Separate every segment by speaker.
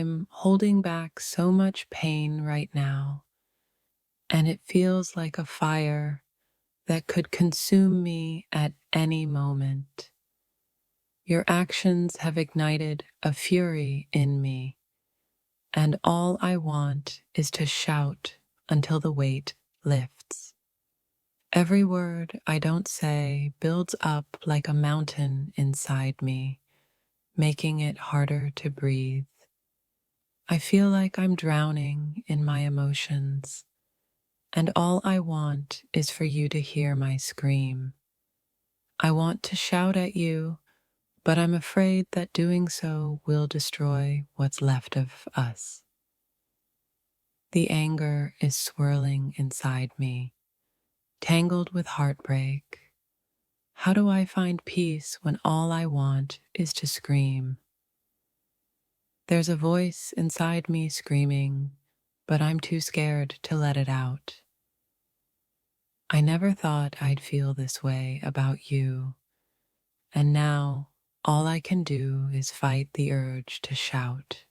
Speaker 1: I'm holding back so much pain right now, and it feels like a fire that could consume me at any moment. Your actions have ignited a fury in me, and all I want is to shout until the weight lifts. Every word I don't say builds up like a mountain inside me, making it harder to breathe. I feel like I'm drowning in my emotions, and all I want is for you to hear my scream. I want to shout at you, but I'm afraid that doing so will destroy what's left of us. The anger is swirling inside me, tangled with heartbreak. How do I find peace when all I want is to scream? There's a voice inside me screaming, but I'm too scared to let it out. I never thought I'd feel this way about you, and now all I can do is fight the urge to shout.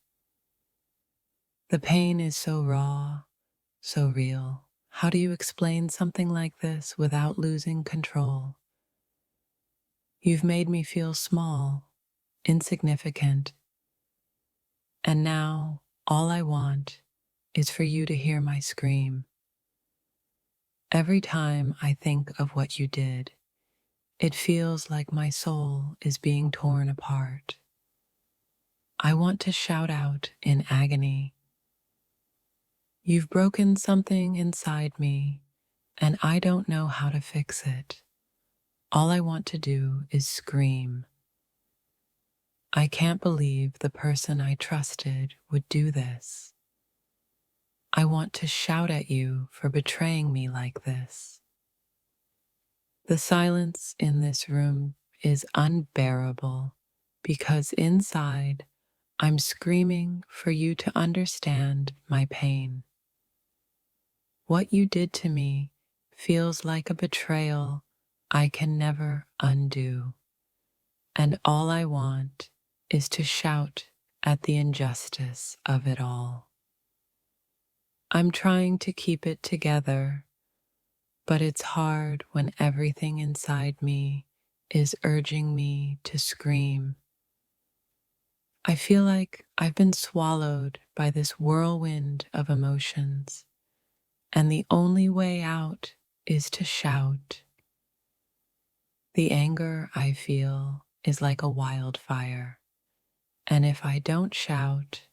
Speaker 1: The pain is so raw, so real. How do you explain something like this without losing control? You've made me feel small, insignificant, and now all I want is for you to hear my scream. Every time I think of what you did, it feels like my soul is being torn apart. I want to shout out in agony. You've broken something inside me, and I don't know how to fix it. All I want to do is scream. I can't believe the person I trusted would do this. I want to shout at you for betraying me like this. The silence in this room is unbearable because inside I'm screaming for you to understand my pain. What you did to me feels like a betrayal I can never undo, and all I want is to shout at the injustice of it all. I'm trying to keep it together, but it's hard when everything inside me is urging me to scream. I feel like I've been swallowed by this whirlwind of emotions, and the only way out is to shout. The anger I feel is like a wildfire, and if I don't shout,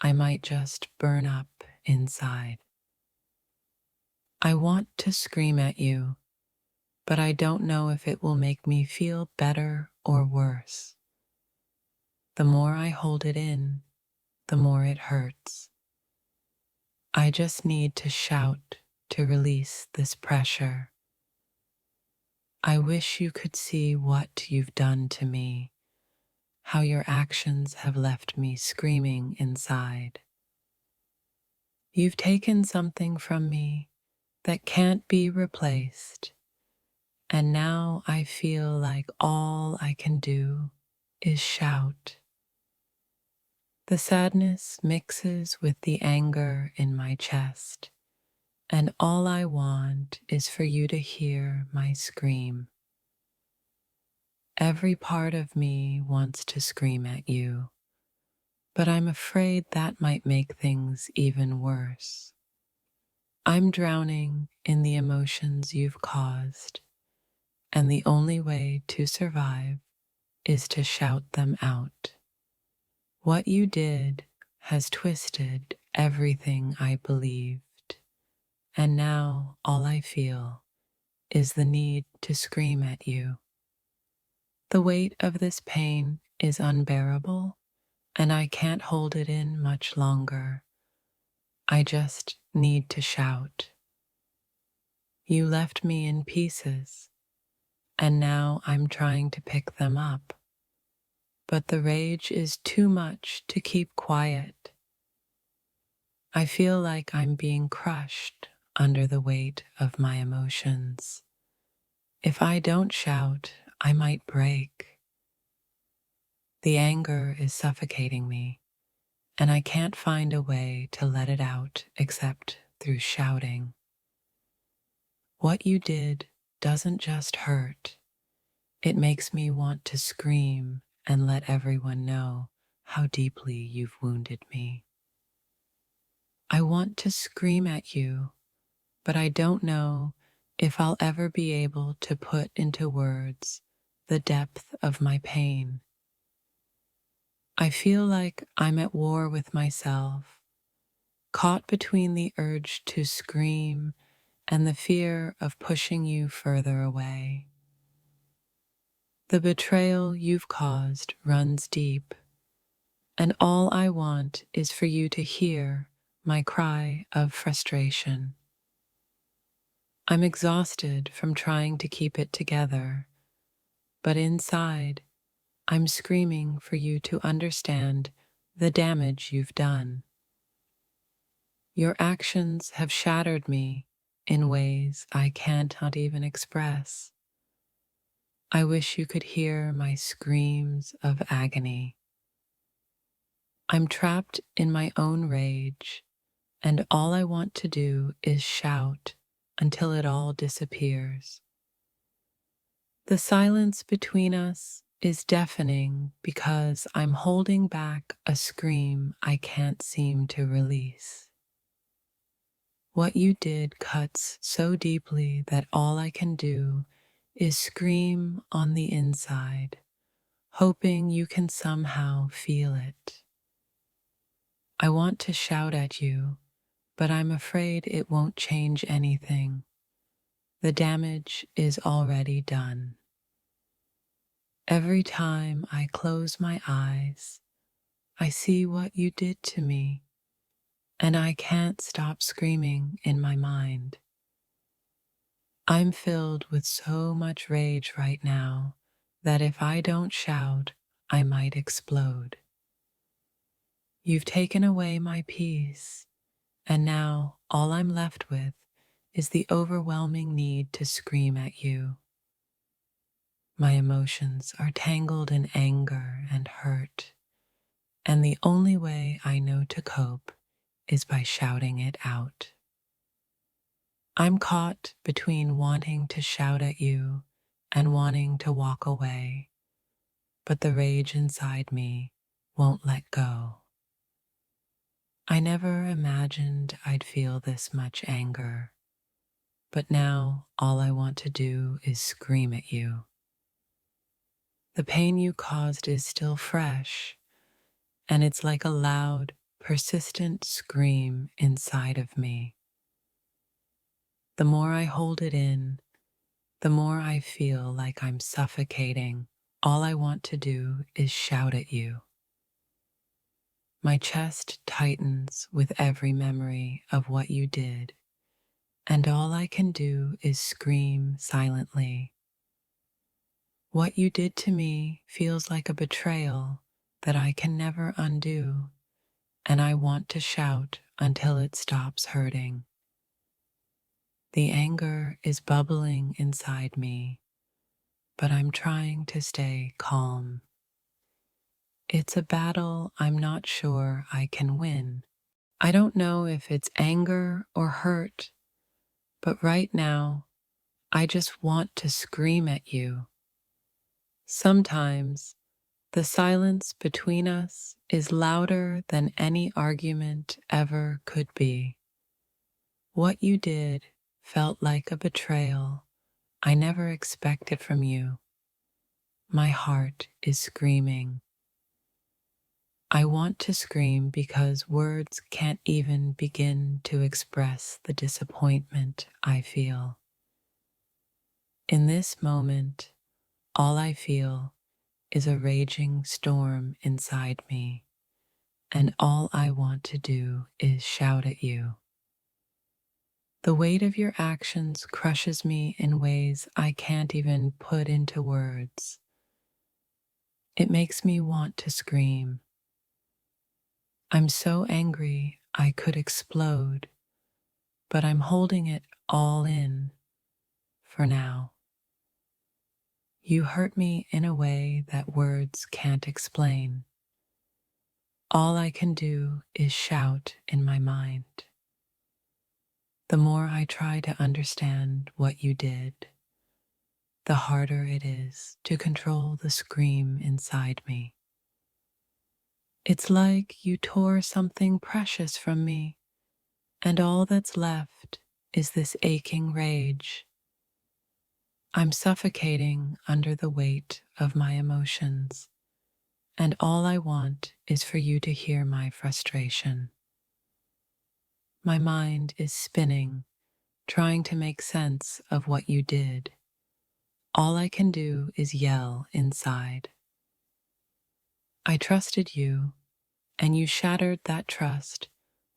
Speaker 1: I might just burn up inside. I want to scream at you, but I don't know if it will make me feel better or worse. The more I hold it in, the more it hurts. I just need to shout to release this pressure. I wish you could see what you've done to me, how your actions have left me screaming inside. You've taken something from me that can't be replaced, and now I feel like all I can do is shout. The sadness mixes with the anger in my chest, and all I want is for you to hear my scream. Every part of me wants to scream at you, but I'm afraid that might make things even worse. I'm drowning in the emotions you've caused, and the only way to survive is to shout them out. What you did has twisted everything I believed, and now all I feel is the need to scream at you. The weight of this pain is unbearable, and I can't hold it in much longer. I just need to shout. You left me in pieces, and now I'm trying to pick them up. But the rage is too much to keep quiet. I feel like I'm being crushed under the weight of my emotions. If I don't shout, I might break. The anger is suffocating me, and I can't find a way to let it out except through shouting. What you did doesn't just hurt, it makes me want to scream and let everyone know how deeply you've wounded me. I want to scream at you, but I don't know if I'll ever be able to put into words the depth of my pain. I feel like I'm at war with myself, caught between the urge to scream and the fear of pushing you further away. The betrayal you've caused runs deep, and all I want is for you to hear my cry of frustration. I'm exhausted from trying to keep it together, but inside, I'm screaming for you to understand the damage you've done. Your actions have shattered me in ways I cannot even express. I wish you could hear my screams of agony. I'm trapped in my own rage, and all I want to do is shout until it all disappears. The silence between us is deafening because I'm holding back a scream I can't seem to release. What you did cuts so deeply that all I can do is scream on the inside, hoping you can somehow feel it. I want to shout at you, but I'm afraid it won't change anything. The damage is already done. Every time I close my eyes, I see what you did to me, and I can't stop screaming in my mind. I'm filled with so much rage right now that if I don't shout, I might explode. You've taken away my peace, and now all I'm left with is the overwhelming need to scream at you. My emotions are tangled in anger and hurt, and the only way I know to cope is by shouting it out. I'm caught between wanting to shout at you and wanting to walk away, but the rage inside me won't let go. I never imagined I'd feel this much anger, but now all I want to do is scream at you. The pain you caused is still fresh, and it's like a loud, persistent scream inside of me. The more I hold it in, the more I feel like I'm suffocating. All I want to do is shout at you. My chest tightens with every memory of what you did, and all I can do is scream silently. What you did to me feels like a betrayal that I can never undo, and I want to shout until it stops hurting. The anger is bubbling inside me, but I'm trying to stay calm. It's a battle I'm not sure I can win. I don't know if it's anger or hurt, but right now, I just want to scream at you. Sometimes, the silence between us is louder than any argument ever could be. What you did felt like a betrayal I never expected from you. My heart is screaming. I want to scream because words can't even begin to express the disappointment I feel. In this moment, all I feel is a raging storm inside me, and all I want to do is shout at you. The weight of your actions crushes me in ways I can't even put into words. It makes me want to scream. I'm so angry I could explode, but I'm holding it all in for now. You hurt me in a way that words can't explain. all I can do is shout in my mind. The more I try to understand what you did, the harder it is to control the scream inside me. It's like you tore something precious from me, and all that's left is this aching rage. I'm suffocating under the weight of my emotions, and all I want is for you to hear my frustration. My mind is spinning, trying to make sense of what you did. All I can do is yell inside. I trusted you, and you shattered that trust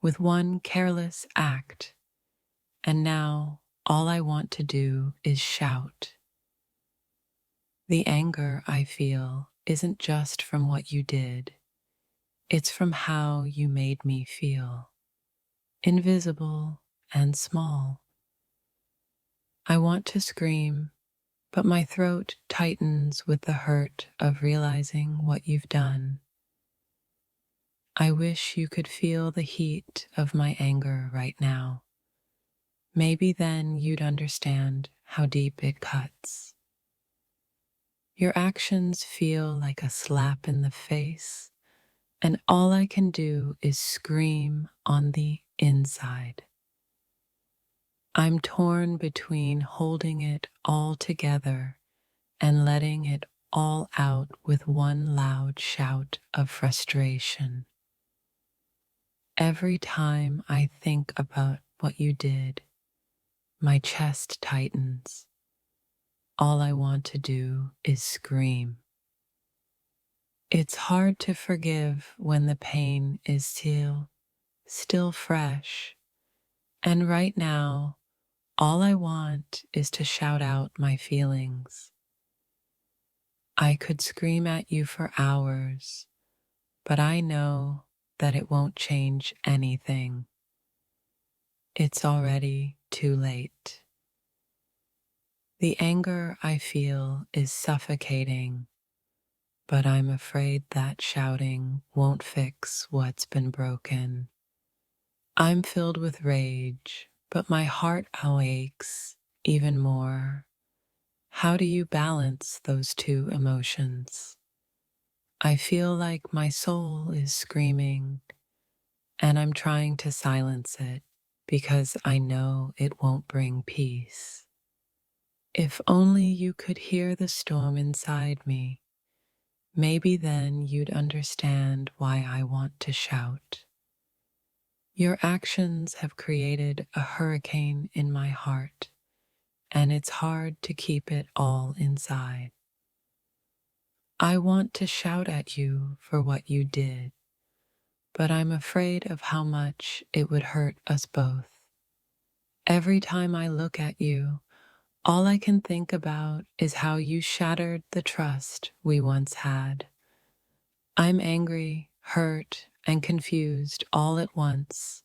Speaker 1: with one careless act, and now all I want to do is shout. The anger I feel isn't just from what you did, it's from how you made me feel, invisible and small. I want to scream, but my throat tightens with the hurt of realizing what you've done. I wish you could feel the heat of my anger right now. Maybe then you'd understand how deep it cuts. Your actions feel like a slap in the face, and all I can do is scream on the inside. I'm torn between holding it all together and letting it all out with one loud shout of frustration. Every time I think about what you did, my chest tightens. All I want to do is scream. It's hard to forgive when the pain is still fresh, and right now, all I want is to shout out my feelings. I could scream at you for hours, but I know that it won't change anything. It's already too late. The anger I feel is suffocating, but I'm afraid that shouting won't fix what's been broken. I'm filled with rage, but my heart aches even more. How do you balance those two emotions? I feel like my soul is screaming, and I'm trying to silence it because I know it won't bring peace. If only you could hear the storm inside me, maybe then you'd understand why I want to shout. Your actions have created a hurricane in my heart, and it's hard to keep it all inside. I want to shout at you for what you did, but I'm afraid of how much it would hurt us both. Every time I look at you, all I can think about is how you shattered the trust we once had. I'm angry, hurt, and confused all at once,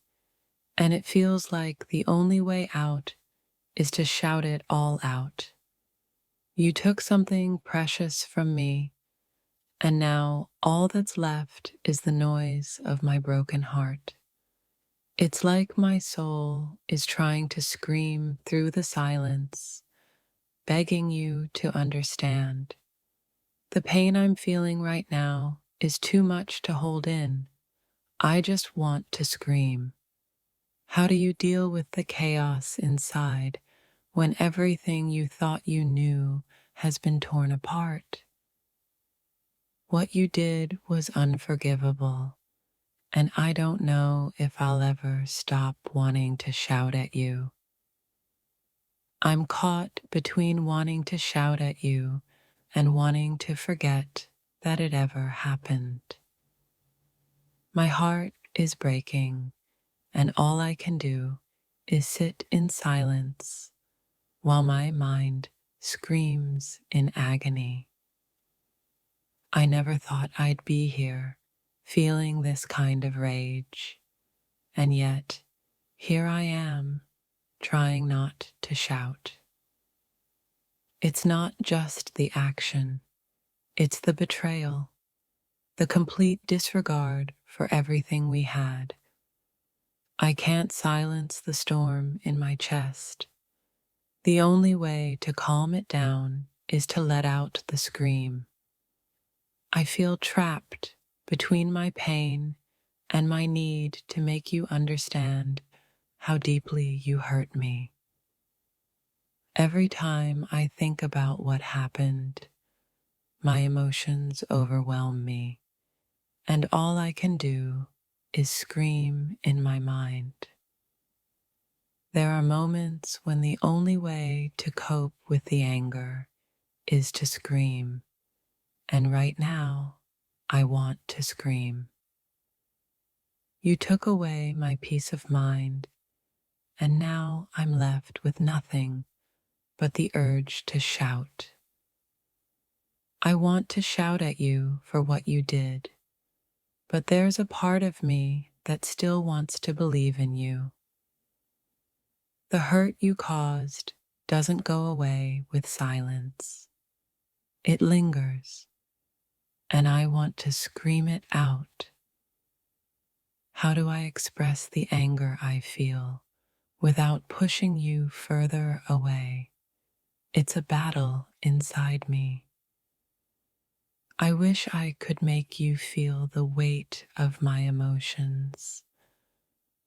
Speaker 1: and it feels like the only way out is to shout it all out. You took something precious from me, and now all that's left is the noise of my broken heart. It's like my soul is trying to scream through the silence, begging you to understand. The pain I'm feeling right now is too much to hold in. I just want to scream. How do you deal with the chaos inside when everything you thought you knew has been torn apart? What you did was unforgivable, and I don't know if I'll ever stop wanting to shout at you. I'm caught between wanting to shout at you and wanting to forget that it ever happened. My heart is breaking, and all I can do is sit in silence while my mind screams in agony. I never thought I'd be here, feeling this kind of rage, and yet here I am, trying not to shout. It's not just the action, it's the betrayal, the complete disregard for for everything we had. I can't silence the storm in my chest. The only way to calm it down is to let out the scream. I feel trapped between my pain and my need to make you understand how deeply you hurt me. Every time I think about what happened, my emotions overwhelm me, and all I can do is scream in my mind. There are moments when the only way to cope with the anger is to scream, and right now, I want to scream. You took away my peace of mind, and now I'm left with nothing but the urge to shout. I want to shout at you for what you did, but there's a part of me that still wants to believe in you. The hurt you caused doesn't go away with silence. It lingers, and I want to scream it out. How do I express the anger I feel without pushing you further away? It's a battle inside me. I wish I could make you feel the weight of my emotions,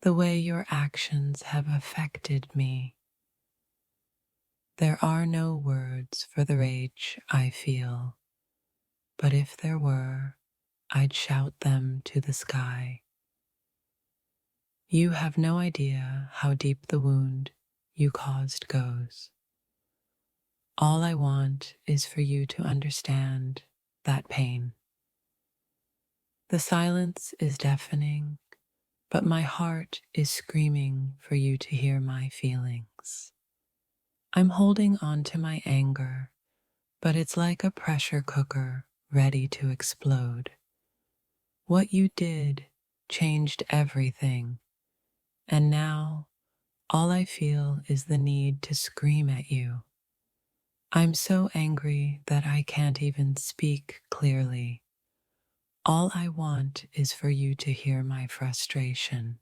Speaker 1: the way your actions have affected me. There are no words for the rage I feel, but if there were, I'd shout them to the sky. You have no idea how deep the wound you caused goes. All I want is for you to understand that pain. The silence is deafening, but my heart is screaming for you to hear my feelings. I'm holding on to my anger, but it's like a pressure cooker ready to explode. What you did changed everything, and now all I feel is the need to scream at you. I'm so angry that I can't even speak clearly. All I want is for you to hear my frustration.